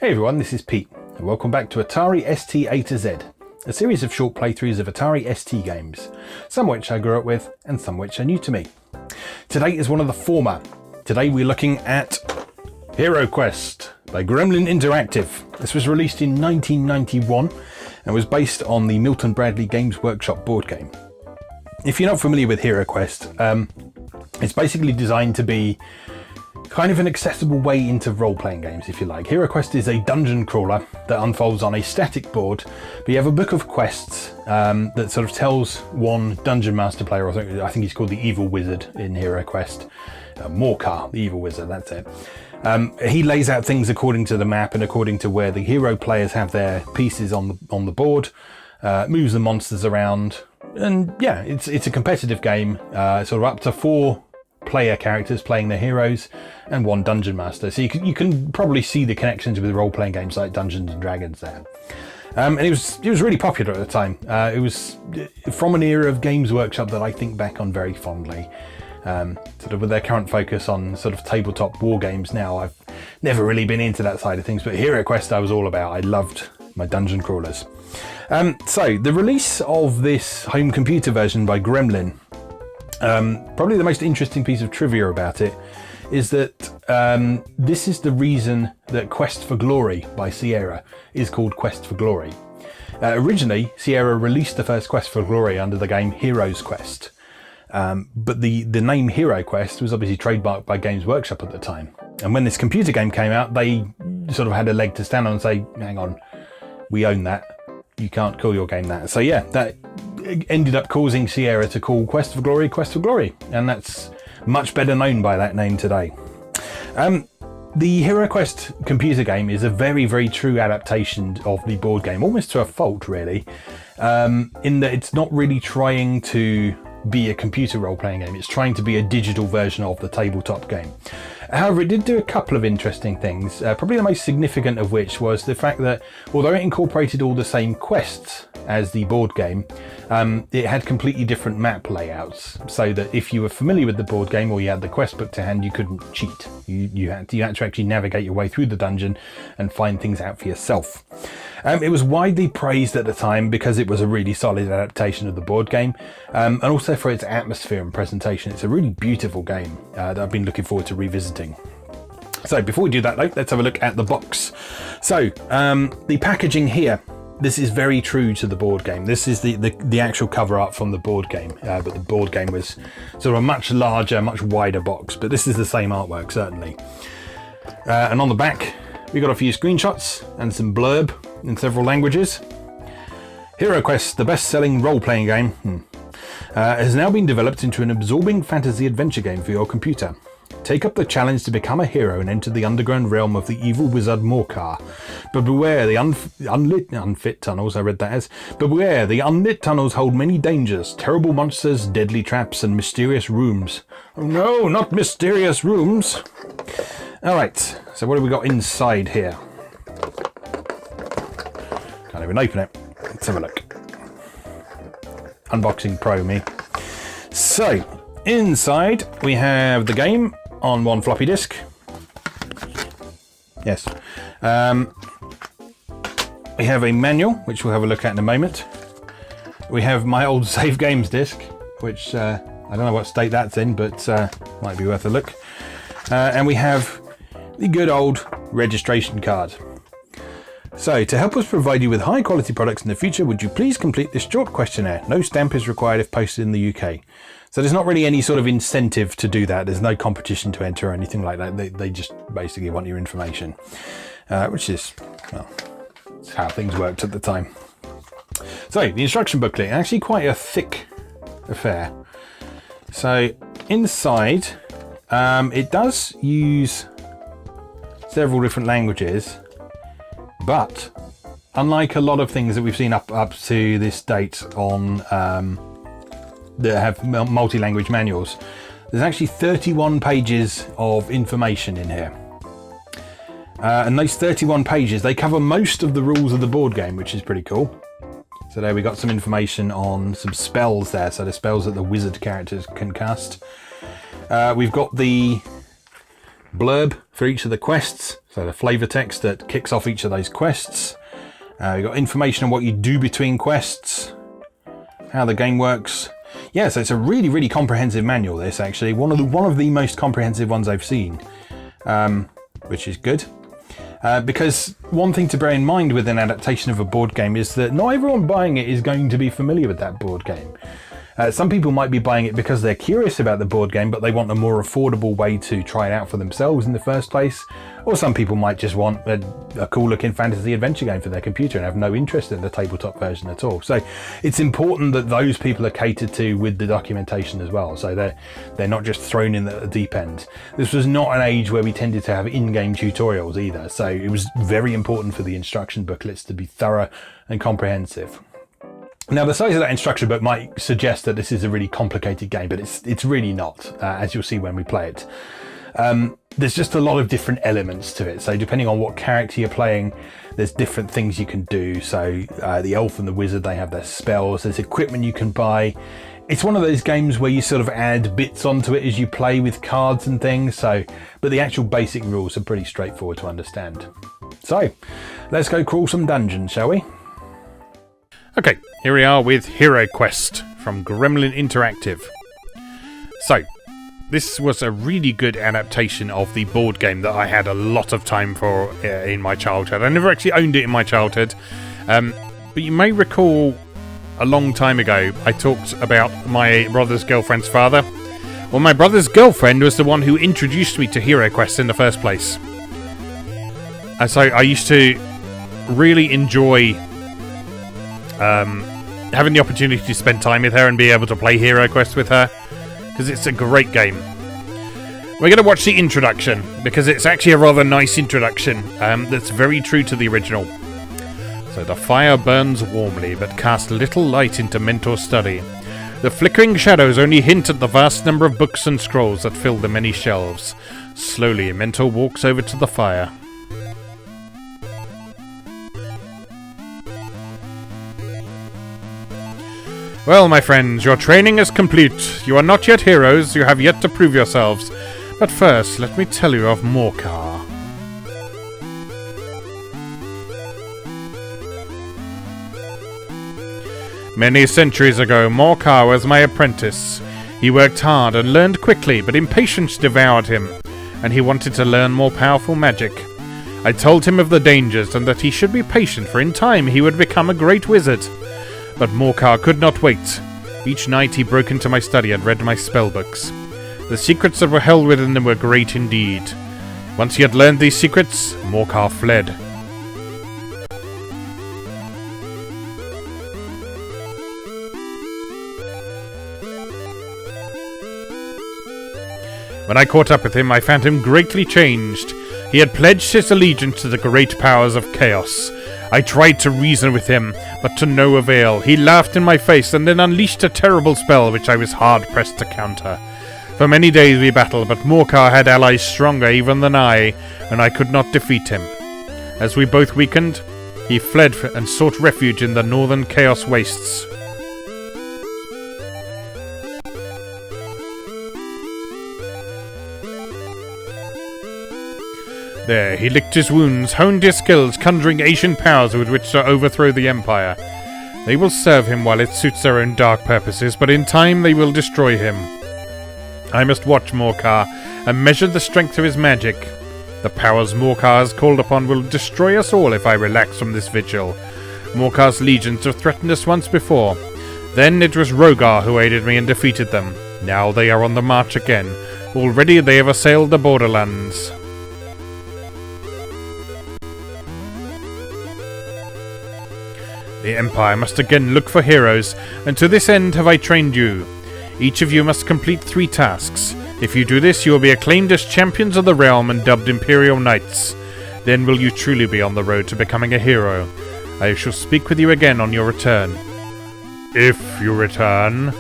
Hey everyone, this is Pete, and welcome back to Atari ST A to Z, a series of short playthroughs of Atari ST games, some which I grew up with and some which are new to me. Today is one of the former. Today we're looking at HeroQuest by Gremlin Interactive. This was released in 1991 and was based on the Milton Bradley Games Workshop board game. If you're not familiar with HeroQuest, it's basically designed to be kind of an accessible way into role-playing games, if you like. HeroQuest is a dungeon crawler that unfolds on a static board, but you have a book of quests that sort of tells one dungeon master player, I think he's called the Evil Wizard in HeroQuest, Morcar, the Evil Wizard, that's it. He lays out things according to the map and according to where the hero players have their pieces on the board, moves the monsters around, and yeah, it's a competitive game, sort of up to 4 player characters playing their heroes and 1 dungeon master. So you can probably see the connections with role-playing games like Dungeons and Dragons there. And it was really popular at the time. It was from an era of Games Workshop that I think back on very fondly. Sort of with their current focus on sort of tabletop war games now, I've never really been into that side of things, but HeroQuest I was all about. I loved my dungeon crawlers. So the release of this home computer version by Gremlin, probably the most interesting piece of trivia about it is that this is the reason that Quest for Glory by Sierra is called Quest for Glory. Originally, Sierra released the first Quest for Glory under the game Hero's Quest, but the name HeroQuest was obviously trademarked by Games Workshop at the time. And when this computer game came out, they sort of had a leg to stand on and say, hang on, we own that. You can't call your game that. So yeah, that ended up causing Sierra to call Quest for Glory, and that's much better known by that name today. The HeroQuest computer game is a very, very true adaptation of the board game, almost to a fault really, in that it's not really trying to be a computer role-playing game, it's trying to be a digital version of the tabletop game. However, it did do a couple of interesting things, probably the most significant of which was the fact that although it incorporated all the same quests as the board game, it had completely different map layouts, so that if you were familiar with the board game or you had the quest book to hand, you couldn't cheat. You had to actually navigate your way through the dungeon and find things out for yourself. It was widely praised at the time because it was a really solid adaptation of the board game, and also for its atmosphere and presentation. It's a really beautiful game that I've been looking forward to revisiting. So before we do that though, let's have a look at the box. So the packaging here, this is very true to the board game. This is the actual cover art from the board game, but the board game was sort of a much larger, much wider box, but this is the same artwork certainly. And on the back, we got a few screenshots and some blurb in several languages. HeroQuest, the best-selling role-playing game, has now been developed into an absorbing fantasy adventure game for your computer. Take up the challenge to become a hero and enter the underground realm of the evil wizard Morcar. But beware the unfit tunnels, I read that as. But beware, the unlit tunnels hold many dangers, terrible monsters, deadly traps, and mysterious rooms. Oh no, not mysterious rooms! Alright, so what have we got inside here? Can't even open it. Let's have a look. Unboxing Pro me. So, inside we have the game on 1 floppy disk. Yes. We have a manual, which we'll have a look at in a moment. We have my old Save Games disc, which I don't know what state that's in, but might be worth a look. And we have the good old registration card. So, to help us provide you with high quality products in the future, would you please complete this short questionnaire? No stamp is required if posted in the UK. So there's not really any sort of incentive to do that. There's no competition to enter or anything like that. They just basically want your information, which is, well, it's how things worked at the time. So the instruction booklet, actually quite a thick affair. So inside, it does use several different languages, but unlike a lot of things that we've seen up to this date on that have multi-language manuals, there's actually 31 pages of information in here. And those 31 pages, they cover most of the rules of the board game, which is pretty cool. So there we got some information on some spells there, so the spells that the wizard characters can cast. We've got the blurb for each of the quests, so the flavour text that kicks off each of those quests. You've got information on what you do between quests, how the game works. Yeah, so it's a really, really comprehensive manual, this, actually. One of the most comprehensive ones I've seen, which is good. Because one thing to bear in mind with an adaptation of a board game is that not everyone buying it is going to be familiar with that board game. Some people might be buying it because they're curious about the board game, but they want a more affordable way to try it out for themselves in the first place. Or some people might just want a cool looking fantasy adventure game for their computer and have no interest in the tabletop version at all. So it's important that those people are catered to with the documentation as well, so they're not just thrown in at the deep end. This was not an age where we tended to have in-game tutorials either, so it was very important for the instruction booklets to be thorough and comprehensive. Now, the size of that instruction book might suggest that this is a really complicated game, but it's really not, as you'll see when we play it. There's just a lot of different elements to it. So depending on what character you're playing, there's different things you can do. So the elf and the wizard, they have their spells. There's equipment you can buy. It's one of those games where you sort of add bits onto it as you play with cards and things. But the actual basic rules are pretty straightforward to understand. So let's go crawl some dungeons, shall we? Okay, here we are with HeroQuest from Gremlin Interactive. So, this was a really good adaptation of the board game that I had a lot of time for in my childhood. I never actually owned it in my childhood, but you may recall a long time ago I talked about my brother's girlfriend's father. Well, my brother's girlfriend was the one who introduced me to HeroQuest in the first place. And so I used to really enjoy having the opportunity to spend time with her and be able to play HeroQuest with her, because it's a great game. We're going to watch the introduction, because it's actually a rather nice introduction that's very true to the original. So the fire burns warmly, but casts little light into Mentor's study. The flickering shadows only hint at the vast number of books and scrolls that fill the many shelves. Slowly, Mentor walks over to the fire. Well, my friends, your training is complete. You are not yet heroes, you have yet to prove yourselves. But first, let me tell you of Morcar. Many centuries ago, Morcar was my apprentice. He worked hard and learned quickly, but impatience devoured him, and he wanted to learn more powerful magic. I told him of the dangers and that he should be patient, for in time he would become a great wizard. But Morcar could not wait. Each night he broke into my study and read my spellbooks. The secrets that were held within them were great indeed. Once he had learned these secrets, Morcar fled. When I caught up with him, I found him greatly changed. He had pledged his allegiance to the great powers of chaos. I tried to reason with him, but to no avail. He laughed in my face and then unleashed a terrible spell which I was hard-pressed to counter. For many days we battled, but Morcar had allies stronger even than I, and I could not defeat him. As we both weakened, he fled and sought refuge in the northern chaos wastes. There, he licked his wounds, honed his skills, conjuring ancient powers with which to overthrow the Empire. They will serve him while it suits their own dark purposes, but in time they will destroy him. I must watch Morcar and measure the strength of his magic. The powers Morcar has called upon will destroy us all if I relax from this vigil. Morcar's legions have threatened us once before. Then it was Rogar who aided me and defeated them. Now they are on the march again. Already they have assailed the borderlands. The Empire must again look for heroes, and to this end have I trained you. Each of you must complete 3 tasks. If you do this, you will be acclaimed as champions of the realm and dubbed Imperial Knights. Then will you truly be on the road to becoming a hero. I shall speak with you again on your return. If you return.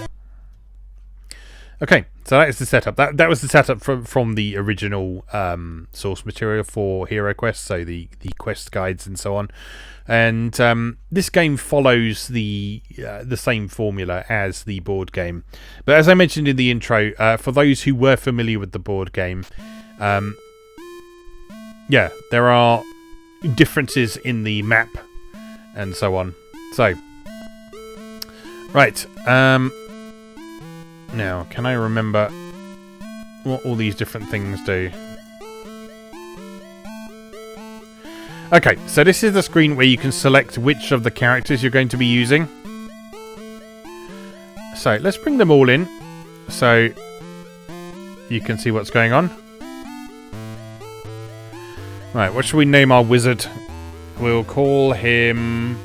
Okay, so that is the setup. That was the setup from the original source material for HeroQuest, so the quest guides and so on. And this game follows the same formula as the board game. But as I mentioned in the intro, for those who were familiar with the board game, yeah, there are differences in the map and so on. So, right. Now, can I remember what all these different things do? Okay, so this is the screen where you can select which of the characters you're going to be using. So, let's bring them all in so you can see what's going on. Right, what should we name our wizard? We'll call him...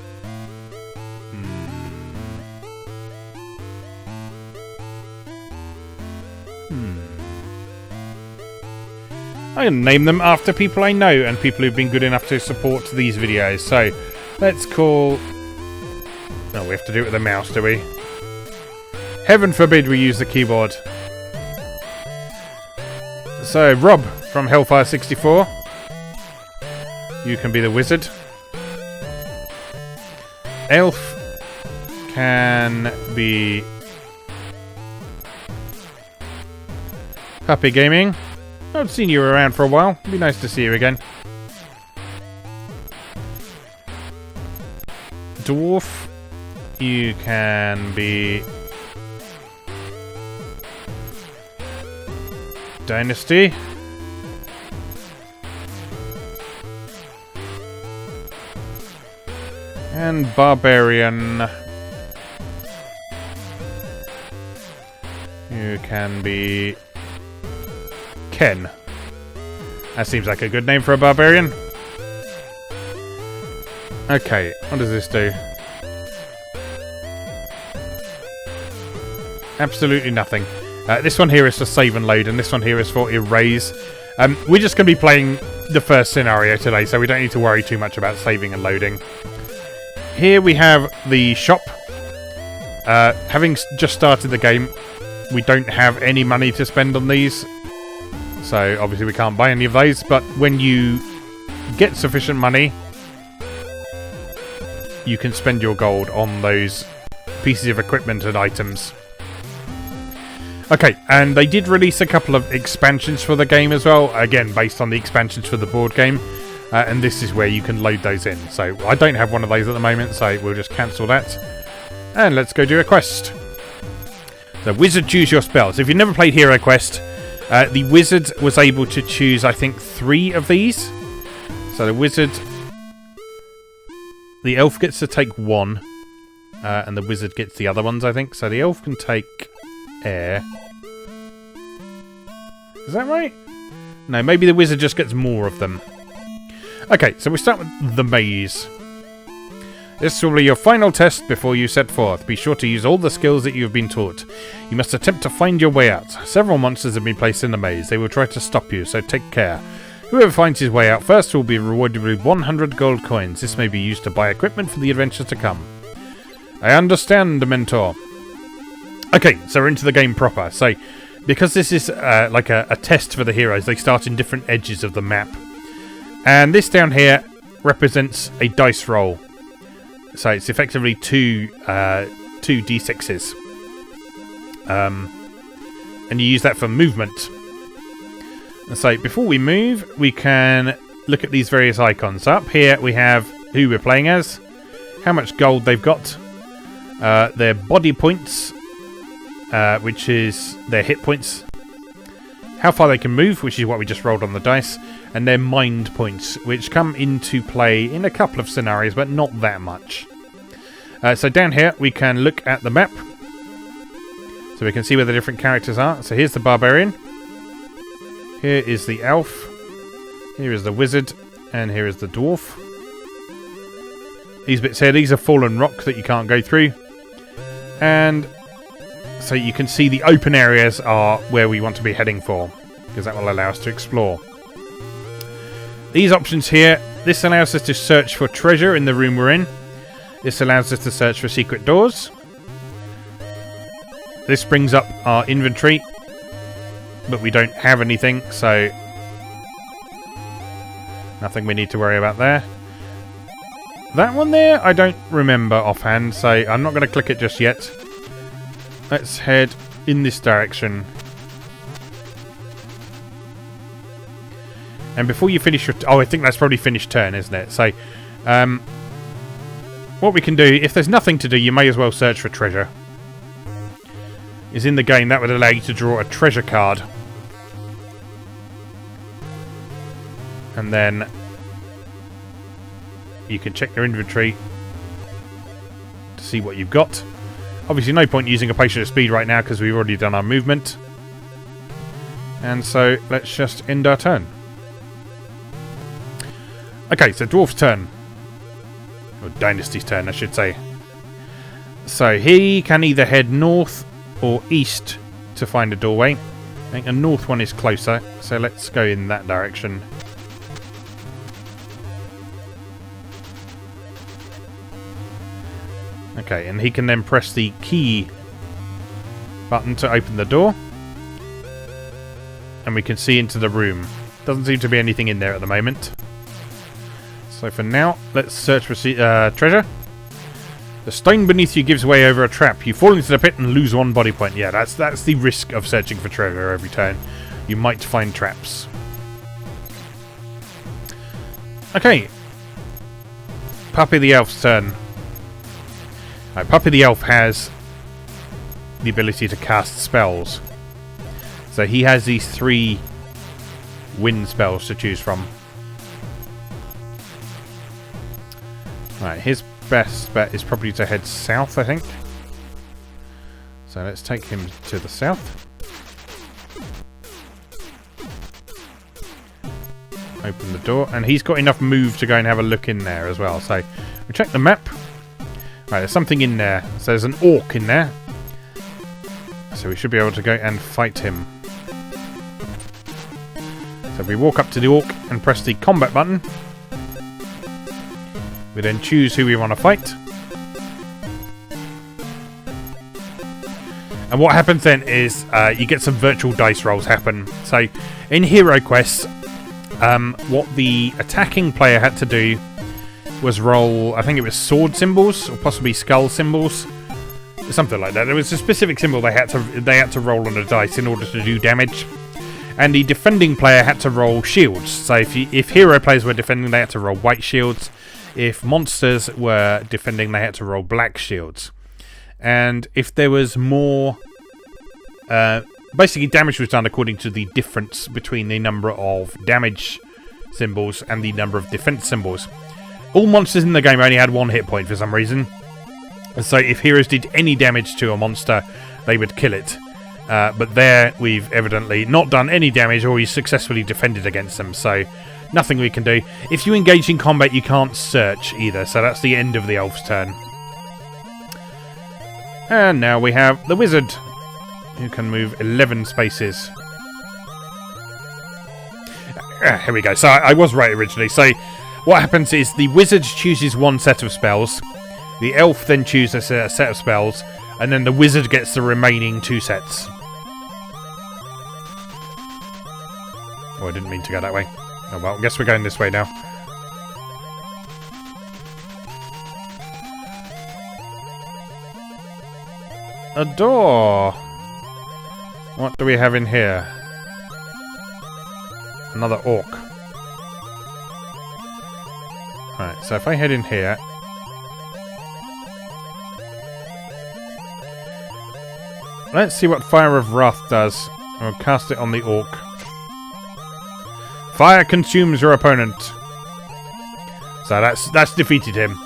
I'm going to name them after people I know and people who've been good enough to support these videos. So, let's call... Oh, we have to do it with a mouse, do we? Heaven forbid we use the keyboard. So, Rob from Hellfire 64. You can be the wizard. Elf can be Puppy Gaming. I've seen you around for a while. It'd be nice to see you again. Dwarf, you can be Dynasty. And Barbarian, you can be Ken. That seems like a good name for a barbarian. Okay, what does this do? Absolutely nothing. This one here is for save and load, and this one here is for erase. We're just going to be playing the first scenario today, so we don't need to worry too much about saving and loading. Here we have the shop. Having just started the game, we don't have any money to spend on these. So obviously we can't buy any of those, but when you get sufficient money, you can spend your gold on those pieces of equipment and items. Okay, and they did release a couple of expansions for the game as well, again based on the expansions for the board game, and this is where you can load those in. So I don't have one of those at the moment, so we'll just cancel that. And let's go do a quest. So wizard, choose your spells. If you've never played HeroQuest, the wizard was able to choose, I think, 3 of these. So the wizard... The elf gets to take 1. And the wizard gets the other ones, I think. So the elf can take air. Is that right? No, maybe the wizard just gets more of them. Okay, so we start with the maze. This will be your final test before you set forth. Be sure to use all the skills that you have been taught. You must attempt to find your way out. Several monsters have been placed in the maze. They will try to stop you, so take care. Whoever finds his way out first will be rewarded with 100 gold coins. This may be used to buy equipment for the adventures to come. I understand, Mentor. Okay, so we're into the game proper. So, because this is like a test for the heroes, they start in different edges of the map. And this down here represents a dice roll. So it's effectively two d6s. And you use that for movement. And so before we move, we can look at these various icons. So up here we have who we're playing as, how much gold they've got, their body points, which is their hit points, how far they can move, which is what we just rolled on the dice, and their mind points, which come into play in a couple of scenarios, but not that much. So down here, we can look at the map. So we can see where the different characters are. So here's the barbarian. Here is the elf. Here is the wizard. And here is the dwarf. These bits here, these are fallen rock that you can't go through. And so you can see the open areas are where we want to be heading for, because that will allow us to explore. These options here, this allows us to search for treasure in the room we're in. This allows us to search for secret doors. This brings up our inventory, but we don't have anything, so nothing we need to worry about there. That one there, I don't remember offhand, so I'm not going to click it just yet. Let's head in this direction. And before you finish your... I think that's probably finished turn, isn't it? So, what we can do, if there's nothing to do, you may as well search for treasure. Is in the game, that would allow you to draw a treasure card. And then you can check your inventory to see what you've got. Obviously no point using a potion of speed right now because we've already done our movement. And so let's just end our turn. Okay, so Dwarf's turn. Or Dynasty's turn, I should say. So he can either head north or east to find a doorway. I think the north one is closer, so let's go in that direction. Okay, and he can then press the key button to open the door. And we can see into the room. Doesn't seem to be anything in there at the moment. So for now, let's search for treasure. The stone beneath you gives way over a trap. You fall into the pit and lose 1 body point. Yeah, that's the risk of searching for treasure every turn. You might find traps. Okay. Puppy the Elf's turn. Right, Puppy the Elf has the ability to cast spells. So he has these 3 wind spells to choose from. Right, his best bet is probably to head south, I think. So let's take him to the south. Open the door, and he's got enough move to go and have a look in there as well. So we check the map. Right, there's something in there. So there's an orc in there. So we should be able to go and fight him. So we walk up to the orc and press the combat button. We then choose who we want to fight. And what happens then is you get some virtual dice rolls happen. So in HeroQuest, what the attacking player had to do was roll, I think it was sword symbols or possibly skull symbols, something like that. There was a specific symbol they had to roll on a dice in order to do damage. And the defending player had to roll shields. So if hero players were defending, they had to roll white shields. If monsters were defending, they had to roll black shields. And if there was more... basically, damage was done according to the difference between the number of damage symbols and the number of defense symbols. All monsters in the game only had 1 hit point for some reason. And so if heroes did any damage to a monster, they would kill it. But there, we've evidently not done any damage, or we successfully defended against them, so nothing we can do. If you engage in combat, you can't search either, so that's the end of the elf's turn. And now we have the wizard, who can move 11 spaces. Here we go. So I was right originally. So what happens is the wizard chooses 1 set of spells, the elf then chooses a set of spells, and then the wizard gets the remaining 2 sets. Oh, I didn't mean to go that way. Oh well, I guess we're going this way now. A door! What do we have in here? Another orc. Right, so if I head in here... Let's see what Fire of Wrath does. I'll cast it on the orc. Fire consumes your opponent. So that's defeated him.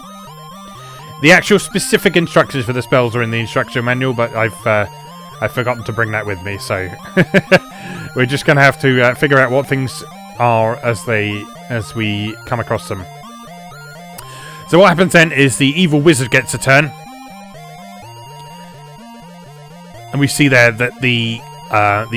The actual specific instructions for the spells are in the instruction manual, but I've forgotten to bring that with me, so we're just going to have to figure out what things are as we come across them. So what happens then is the evil wizard gets a turn. And we see there that the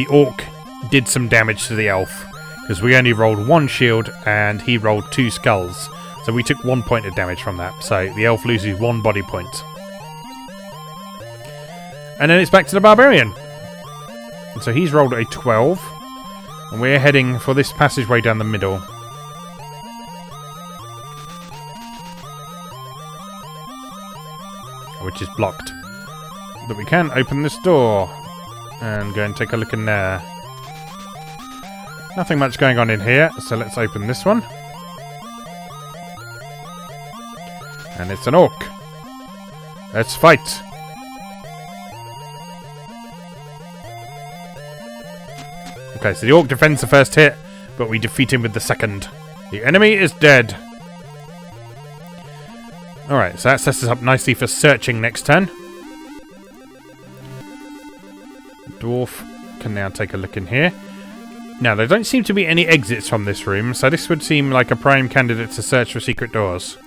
orc did some damage to the elf, because we only rolled 1 shield and he rolled 2 skulls. So we took 1 point of damage from that. So the elf loses 1 body point. And then it's back to the barbarian. And so he's rolled a 12. And we're heading for this passageway down the middle. Which is blocked. But we can open this door and go and take a look in there. Nothing much going on in here, so let's open this one. And it's an orc. Let's fight. Okay, so the orc defends the first hit, but we defeat him with the second. The enemy is dead. Alright, so that sets us up nicely for searching next turn. Dwarf can now take a look in here. Now, there don't seem to be any exits from this room, so this would seem like a prime candidate to search for secret doors.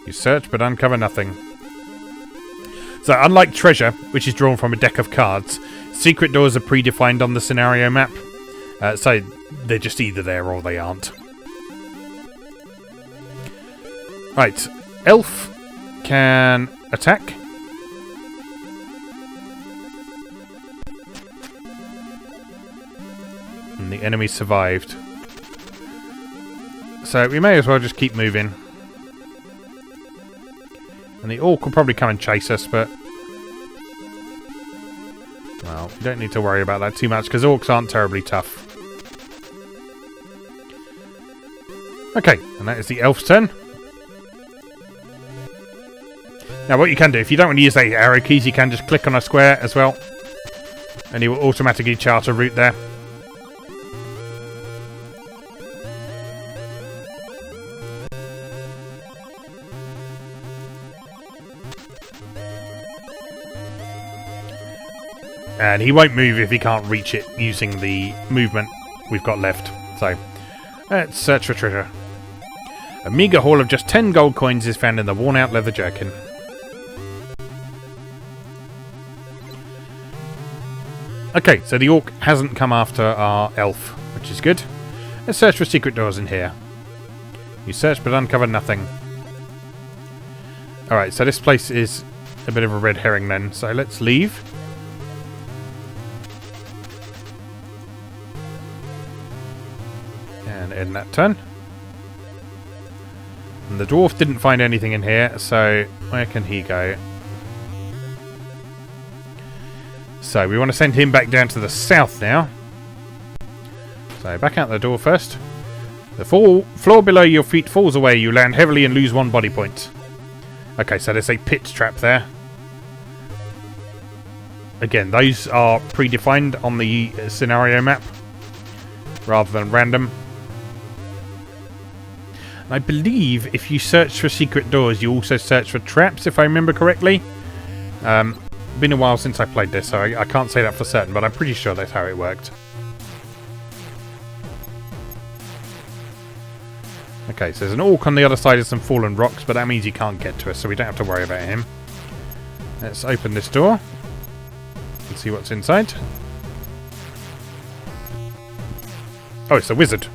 You search but uncover nothing. So, unlike treasure, which is drawn from a deck of cards, secret doors are predefined on the scenario map. So, they're just either there or they aren't. Right, elf can attack. And the enemy survived. So we may as well just keep moving. And the orc will probably come and chase us, but... well, we don't need to worry about that too much, because orcs aren't terribly tough. Okay, and that is the elf's turn. Now what you can do, if you don't want to use the arrow keys, you can just click on a square as well. And he will automatically chart a route there. And he won't move if he can't reach it using the movement we've got left. So, let's search for treasure. A meagre haul of just 10 gold coins is found in the worn-out leather jerkin. Okay, so the orc hasn't come after our elf, which is good. Let's search for secret doors in here. You search but uncover nothing. Alright, so this place is a bit of a red herring then, so let's leave. And end that turn. And the dwarf didn't find anything in here, so where can he go? So we want to send him back down to the south now. So back out the door first. The floor below your feet falls away. You land heavily and lose 1 body point. Okay, so there's a pit trap there. Again, those are predefined on the scenario map rather than random. I believe if you search for secret doors, you also search for traps, if I remember correctly. Been a while since I played this, so I can't say that for certain, but I'm pretty sure that's how it worked. Okay, so there's an orc on the other side of some fallen rocks, but that means he can't get to us, so we don't have to worry about him. Let's open this door and see what's inside. Oh, it's a wizard.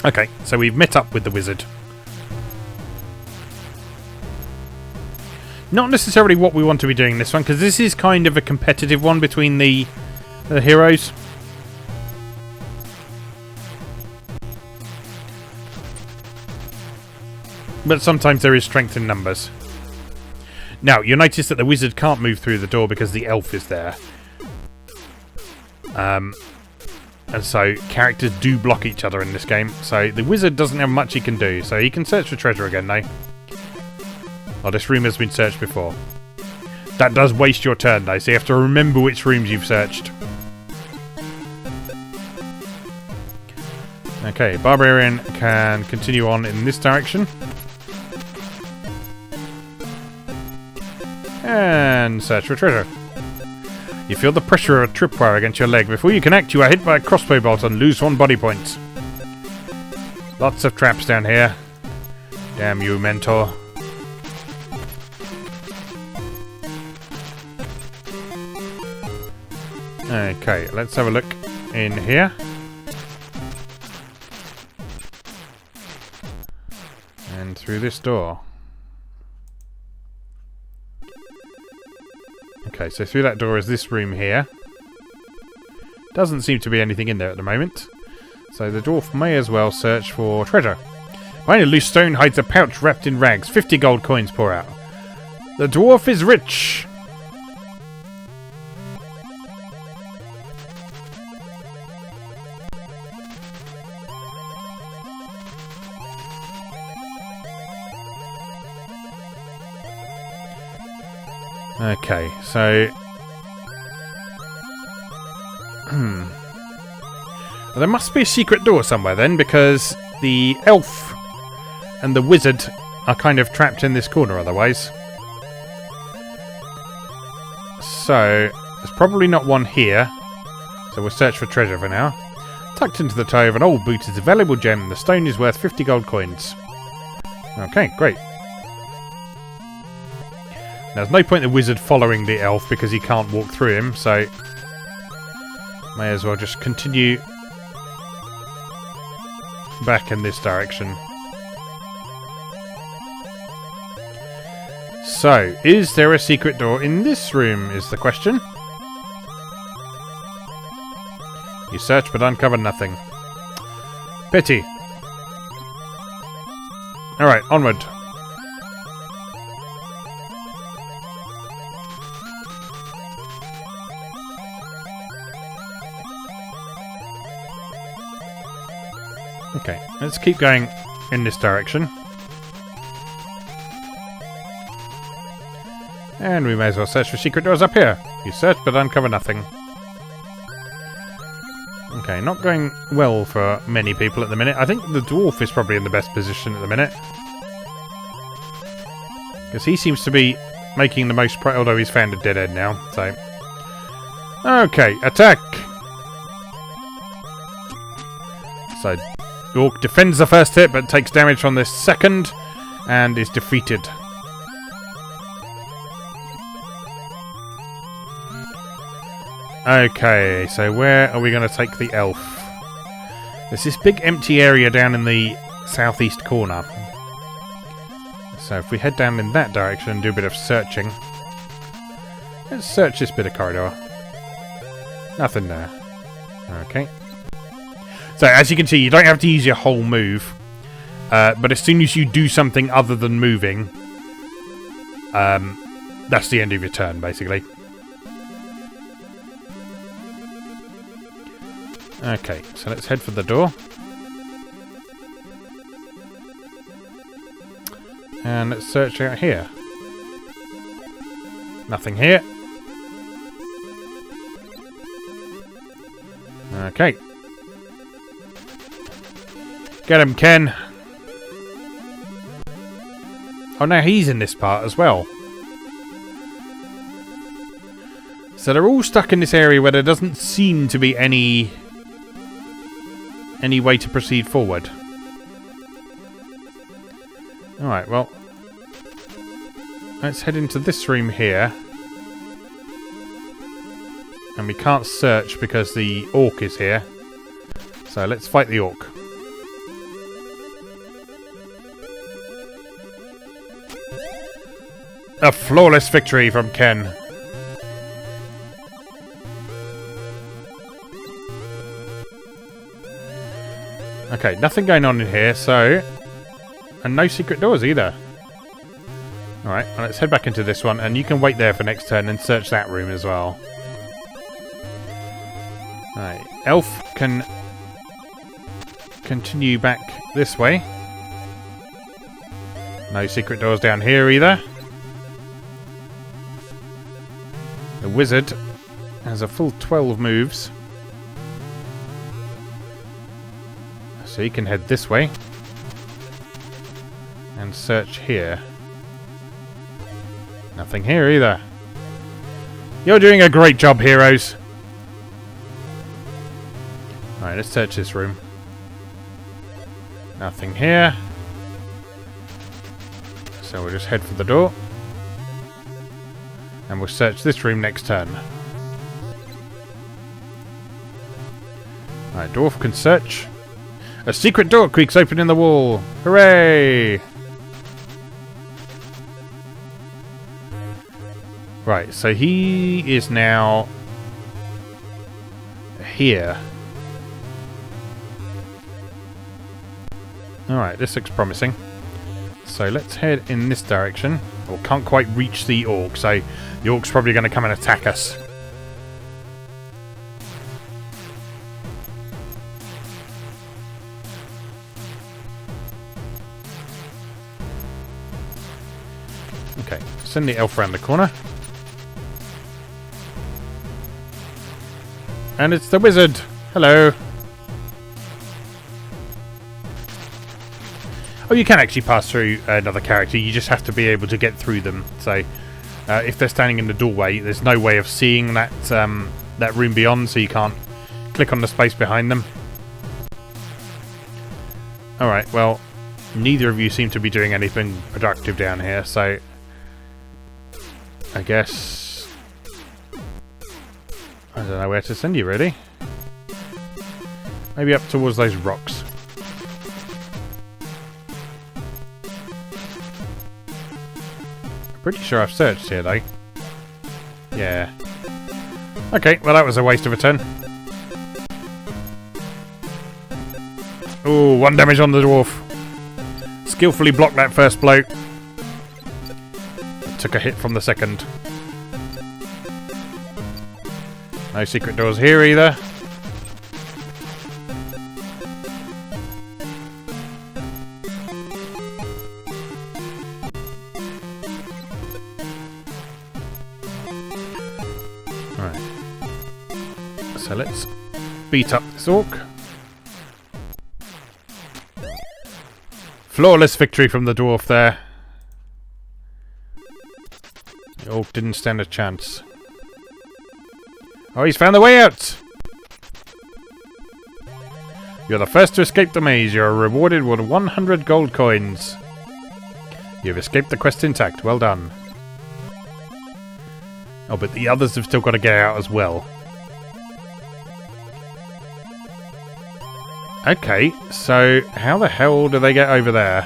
Okay, so we've met up with the wizard. Not necessarily what we want to be doing this one, because this is kind of a competitive one between the heroes. But sometimes there is strength in numbers. Now, you'll notice that the wizard can't move through the door because the elf is there. And so characters do block each other in this game. So the wizard doesn't have much he can do. So he can search for treasure again, though. Oh, this room has been searched before. That does waste your turn, though, so you have to remember which rooms you've searched. Okay, Barbarian can continue on in this direction. And search for treasure. You feel the pressure of a tripwire against your leg. Before you can act, you are hit by a crossbow bolt and lose 1 body point. Lots of traps down here. Damn you, mentor. Okay, let's have a look in here. And through this door. Okay, so through that door is this room here. Doesn't seem to be anything in there at the moment. So the dwarf may as well search for treasure. Behind a loose stone hides a pouch wrapped in rags. 50 gold coins pour out. The dwarf is rich! Okay, so... Well, there must be a secret door somewhere then, because the elf and the wizard are kind of trapped in this corner otherwise. So, there's probably not one here. So we'll search for treasure for now. Tucked into the toe of an old boot is a valuable gem. The stone is worth 50 gold coins. Okay, great. There's no point in the wizard following the elf because he can't walk through him, so may as well just continue back in this direction. So, is there a secret door in this room is the question. You search but uncover nothing. Pity. Alright, onward. Okay, let's keep going in this direction. And we may as well search for secret doors up here. You search but uncover nothing. Okay, not going well for many people at the minute. I think the dwarf is probably in the best position at the minute. Because he seems to be making the most although he's found a dead end now, so... Okay, attack! So, Orc defends the first hit, but takes damage from this second, and is defeated. Okay, so where are we going to take the elf? There's this big empty area down in the southeast corner. So if we head down in that direction and do a bit of searching. Let's search this bit of corridor. Nothing there. Okay. So as you can see, you don't have to use your whole move. But as soon as you do something other than moving, that's the end of your turn, basically. Okay, so let's head for the door. And let's search out here. Nothing here. Okay. Get him, Ken. Oh, now he's in this part as well. So they're all stuck in this area where there doesn't seem to be any way to proceed forward. Alright, well, let's head into this room here. And we can't search because the orc is here. So let's fight the orc. A flawless victory from Ken. Okay, nothing going on in here, so... And no secret doors either. Alright, well, let's head back into this one, and you can wait there for next turn and search that room as well. Alright, Elf can continue back this way. No secret doors down here either. The wizard has a full 12 moves. So you can head this way and search here. Nothing here either. You're doing a great job, heroes. Alright, let's search this room. Nothing here. So we'll just head for the door. And we'll search this room next turn. Alright, dwarf can search. A secret door creaks open in the wall. Hooray! Right, so he is now here. Alright, this looks promising. So let's head in this direction. Or can't quite reach the orc, so the orc's probably going to come and attack us. Okay, send the elf around the corner. And it's the wizard. Hello. Oh, you can actually pass through another character. You just have to be able to get through them. So, if they're standing in the doorway, there's no way of seeing that that room beyond, so you can't click on the space behind them. Alright, well, neither of you seem to be doing anything productive down here, so I guess I don't know where to send you, really. Maybe up towards those rocks. Pretty sure I've searched here, though. Yeah. Okay, well that was a waste of a turn. Ooh, 1 damage on the dwarf. Skillfully blocked that first blow. Took a hit from the second. No secret doors here either. So let's beat up this orc. Flawless victory from the dwarf there. The orc didn't stand a chance. Oh, he's found the way out! You're the first to escape the maze. You're rewarded with 100 gold coins. You've escaped the quest intact. Well done. Oh, but the others have still got to get out as well. Okay, so how the hell do they get over there?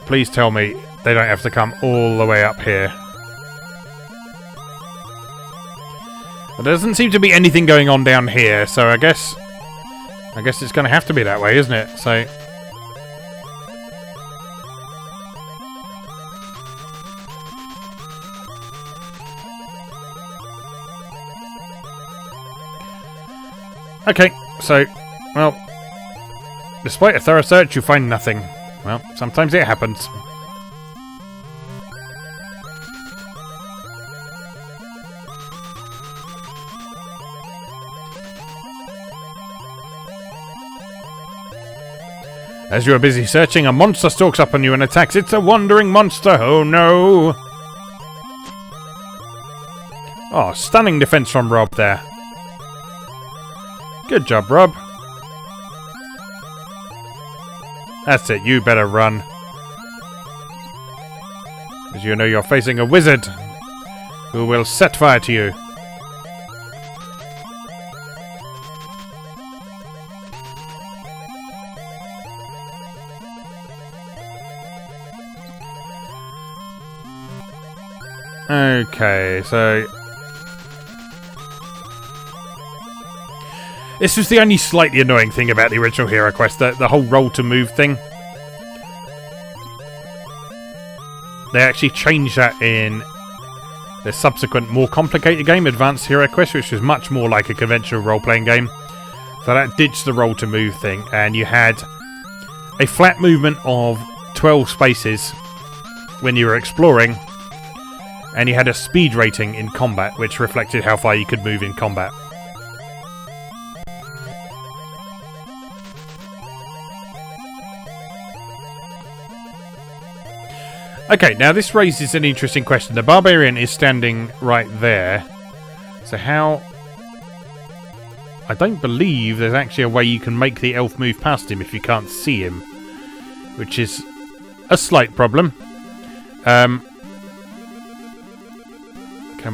Please tell me they don't have to come all the way up here. Well, there doesn't seem to be anything going on down here, so I guess it's going to have to be that way, isn't it? So okay, so, well, despite a thorough search, you find nothing. Well, sometimes it happens. As you are busy searching, a monster stalks up on you and attacks. It's a wandering monster. Oh no! Oh, stunning defense from Rob there. Good job, Rob. That's it, you better run. As you know, you're facing a wizard who will set fire to you. Okay, so this was the only slightly annoying thing about the original HeroQuest, the whole roll to move thing. They actually changed that in the subsequent, more complicated game, Advanced HeroQuest, which was much more like a conventional role-playing game. So that ditched the roll to move thing, and you had a flat movement of 12 spaces when you were exploring, and you had a speed rating in combat, which reflected how far you could move in combat. Okay, now this raises an interesting question. The barbarian is standing right there. So how... I don't believe there's actually a way you can make the elf move past him if you can't see him. Which is a slight problem. Can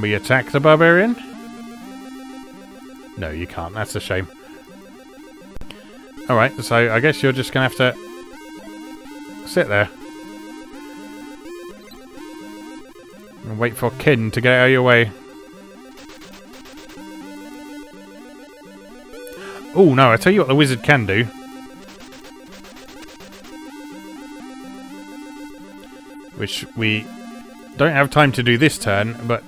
we attack the barbarian? No, you can't. That's a shame. Alright, so I guess you're just going to have to sit there. And wait for Ken to get out of your way. Oh, no, I tell you what the wizard can do. Which we don't have time to do this turn, but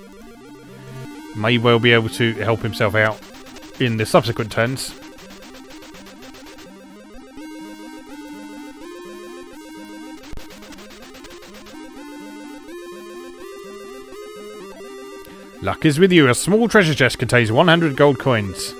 may well be able to help himself out in the subsequent turns. Luck is with you. A small treasure chest contains 100 gold coins.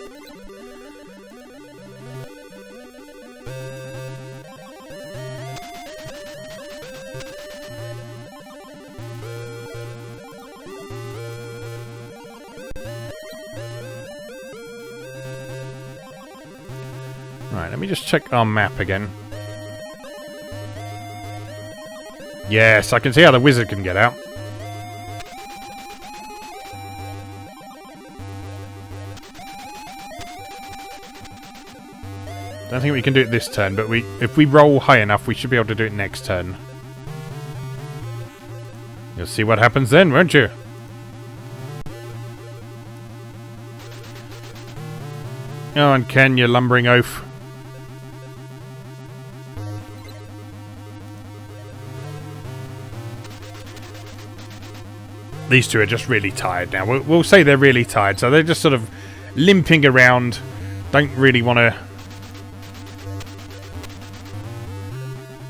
Right, let me just check our map again. Yes, I can see how the wizard can get out. Don't think we can do it this turn, but if we roll high enough, we should be able to do it next turn. You'll see what happens then, won't you? Oh, and Ken, you lumbering oaf. These two are just really tired now. We'll say they're really tired, so they're just sort of limping around. Don't really want to...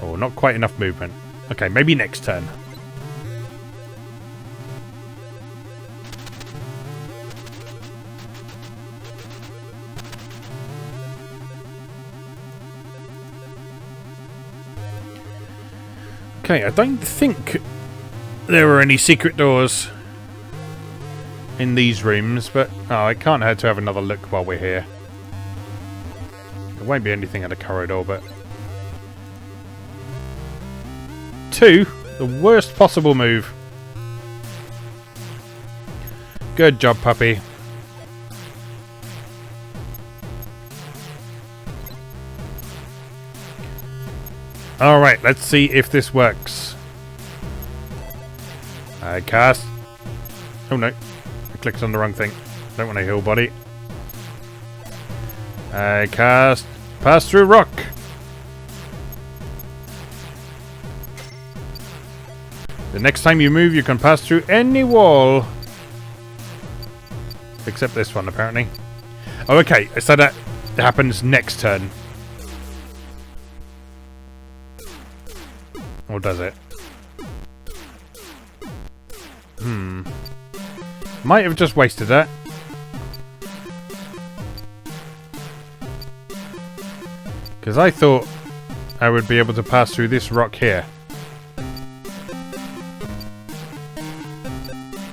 Oh, not quite enough movement. Okay, maybe next turn. Okay, I don't think there were any secret doors in these rooms, but oh, it can't hurt to have another look while we're here. There won't be anything in the corridor, but... 2, the worst possible move. Good job, puppy. Alright, let's see if this works. I cast... Oh no, I clicked on the wrong thing. Don't want to heal body. I cast Pass Through Rock. The next time you move, you can pass through any wall. Except this one, apparently. Oh, okay, so that happens next turn. Or does it? Might have just wasted that. Because I thought I would be able to pass through this rock here.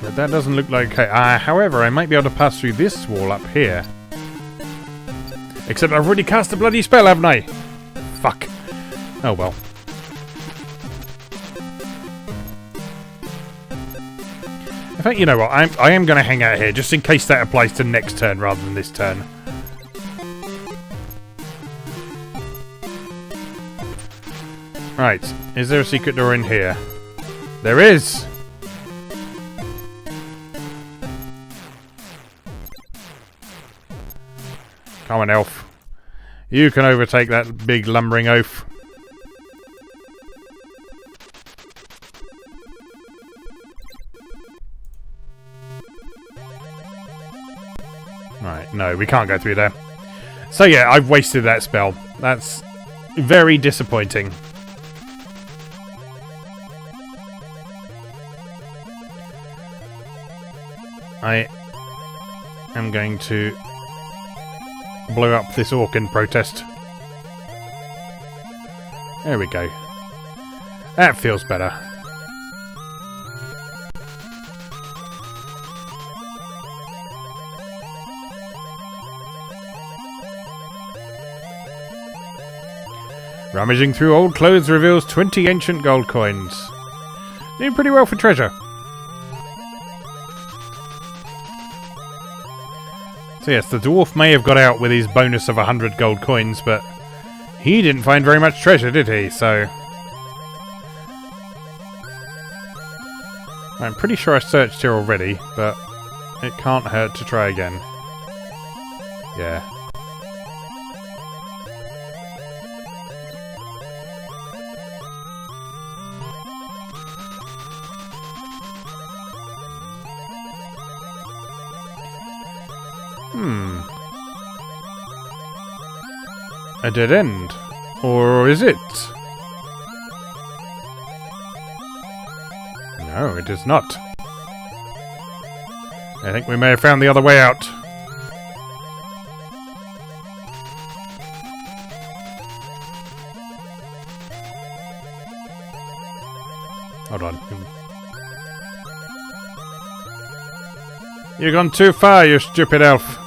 But that doesn't look like... however, I might be able to pass through this wall up here. Except I've already cast a bloody spell, haven't I? Fuck. Oh well. In fact, you know what? I am going to hang out here just in case that applies to next turn rather than this turn. Right. Is there a secret door in here? There is! Come on, elf. You can overtake that big lumbering oaf. Right, no, we can't go through there. So yeah, I've wasted that spell. That's very disappointing. I am going to blow up this orc in protest. There we go. That feels better. Rummaging through old clothes reveals 20 ancient gold coins. Doing pretty well for treasure. So yes, the dwarf may have got out with his bonus of 100 gold coins, but he didn't find very much treasure, did he? So I'm pretty sure I searched here already, but it can't hurt to try again. Yeah. A dead end. Or is it? No, it is not. I think we may have found the other way out. Hold on. You've gone too far, you stupid elf.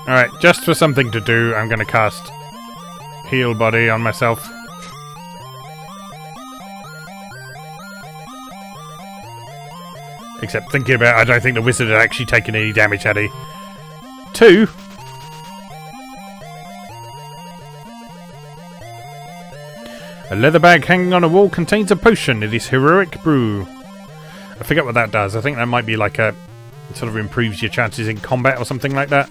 Alright, just for something to do, I'm going to cast Heal Body on myself. Except thinking about it, I don't think the wizard had actually taken any damage, had he? 2? A leather bag hanging on a wall contains a potion. It is heroic brew. I forget what that does. I think that might be like a... It sort of improves your chances in combat or something like that.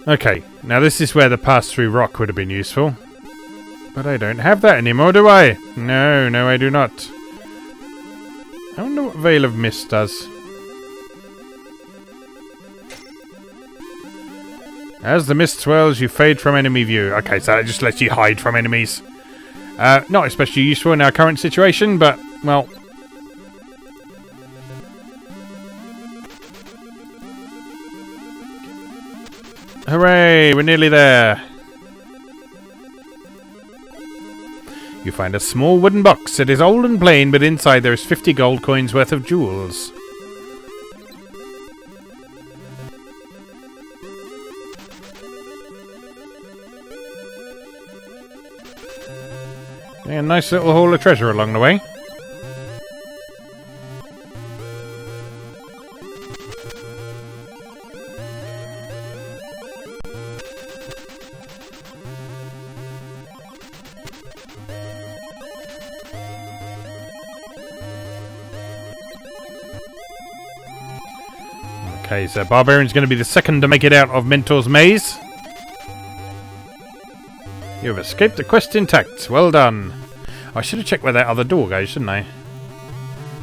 Okay, now this is where the pass-through rock would have been useful. But I don't have that anymore, do I? No, I do not. I wonder what Veil of Mist does. As the mist swirls, you fade from enemy view. Okay, so that just lets you hide from enemies. Not especially useful in our current situation, but, well... Hooray! We're nearly there. You find a small wooden box. It is old and plain, but inside there is 50 gold coins worth of jewels. Yeah, a nice little haul of treasure along the way. Okay, so Barbarian's going to be the second to make it out of Mentor's Maze. You have escaped the quest intact. Well done. I should have checked where that other door goes, shouldn't I?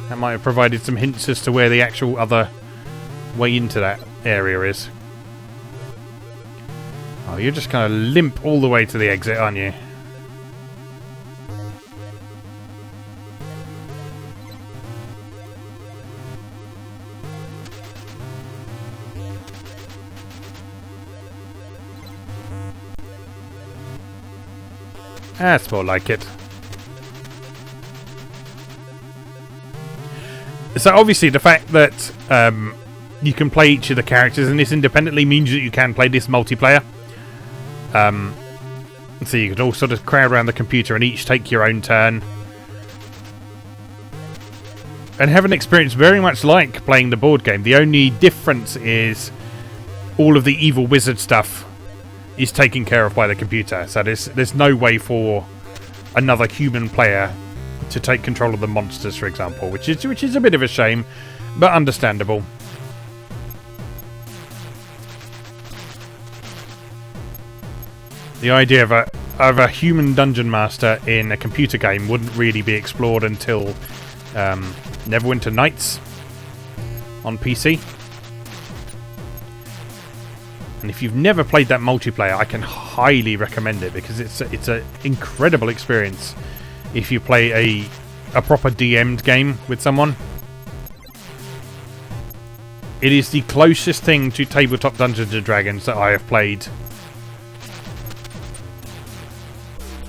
That might have provided some hints as to where the actual other way into that area is. Oh, you're just going to limp all the way to the exit, aren't you? That's more like it. So obviously the fact that you can play each of the characters in this independently means that you can play this multiplayer. So you can all sort of crowd around the computer and each take your own turn. And have an experience very much like playing the board game. The only difference is all of the evil wizard stuff is taken care of by the computer. So there's no way for another human player to take control of the monsters, for example, which is a bit of a shame, but understandable. The idea of a human dungeon master in a computer game wouldn't really be explored until Neverwinter Nights on PC. And if you've never played that multiplayer, I can highly recommend it because it's an incredible experience if you play a proper DM'd game with someone. It is the closest thing to tabletop Dungeons and Dragons that I have played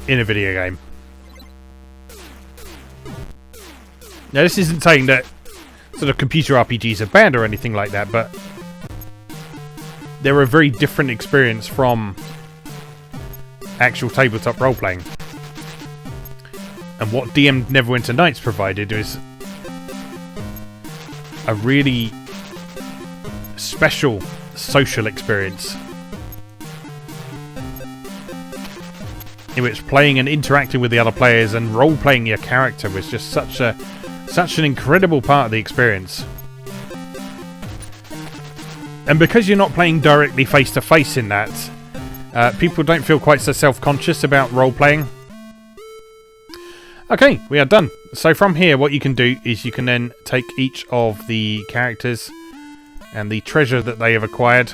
in a video game. Now, this isn't saying that sort of computer RPGs are bad or anything like that, but they're a very different experience from actual tabletop role-playing. And what DM'd Neverwinter Nights provided is a really special social experience in which playing and interacting with the other players and role-playing your character was just such an incredible part of the experience. And because you're not playing directly face to face in that, people don't feel quite so self-conscious about role-playing. Okay, we are done. So from here, what you can do is you can then take each of the characters and the treasure that they have acquired,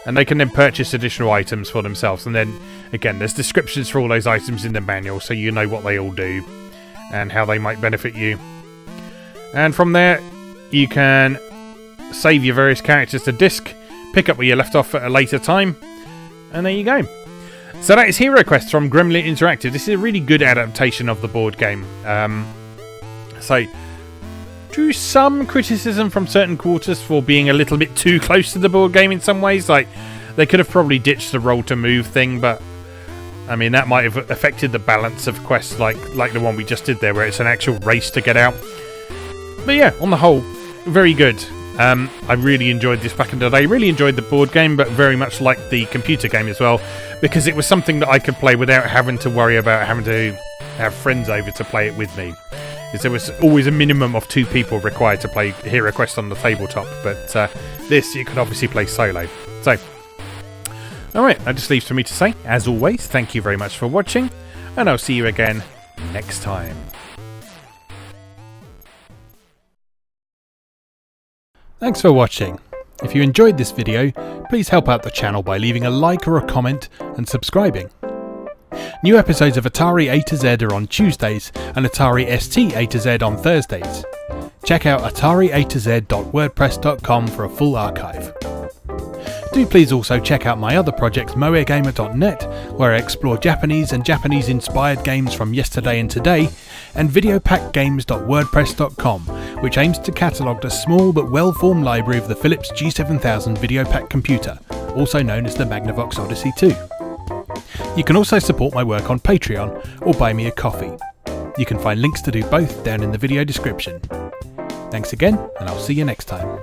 and they can then purchase additional items for themselves. And then, again, there's descriptions for all those items in the manual, so you know what they all do and how they might benefit you. And from there, you can save your various characters to disk, pick up where you left off at a later time, and there you go. So that is HeroQuest from Gremlin Interactive. This is a really good adaptation of the board game. So, drew some criticism from certain quarters for being a little bit too close to the board game in some ways. Like, they could have probably ditched the roll to move thing, but I mean, that might have affected the balance of quests like the one we just did there, where it's an actual race to get out. But yeah, on the whole, very good. I really enjoyed this back in the day. Really enjoyed the board game, but very much liked the computer game as well, because it was something that I could play without having to worry about having to have friends over to play it with me. Because there was always a minimum of 2 people required to play HeroQuest on the tabletop, but this you could obviously play solo. So, alright, that just leaves for me to say, as always, thank you very much for watching, and I'll see you again next time. Thanks for watching. If you enjoyed this video, please help out the channel by leaving a like or a comment and subscribing. New episodes of Atari A to Z are on Tuesdays and Atari ST A to Z on Thursdays. Check out atari-a-to-z.wordpress.com for a full archive. Do please also check out my other projects moegamer.net, where I explore Japanese and Japanese-inspired games from yesterday and today, and videopackgames.wordpress.com, which aims to catalogue the small but well-formed library of the Philips G7000 Videopack computer, also known as the Magnavox Odyssey 2. You can also support my work on Patreon or buy me a coffee. You can find links to do both down in the video description. Thanks again, and I'll see you next time.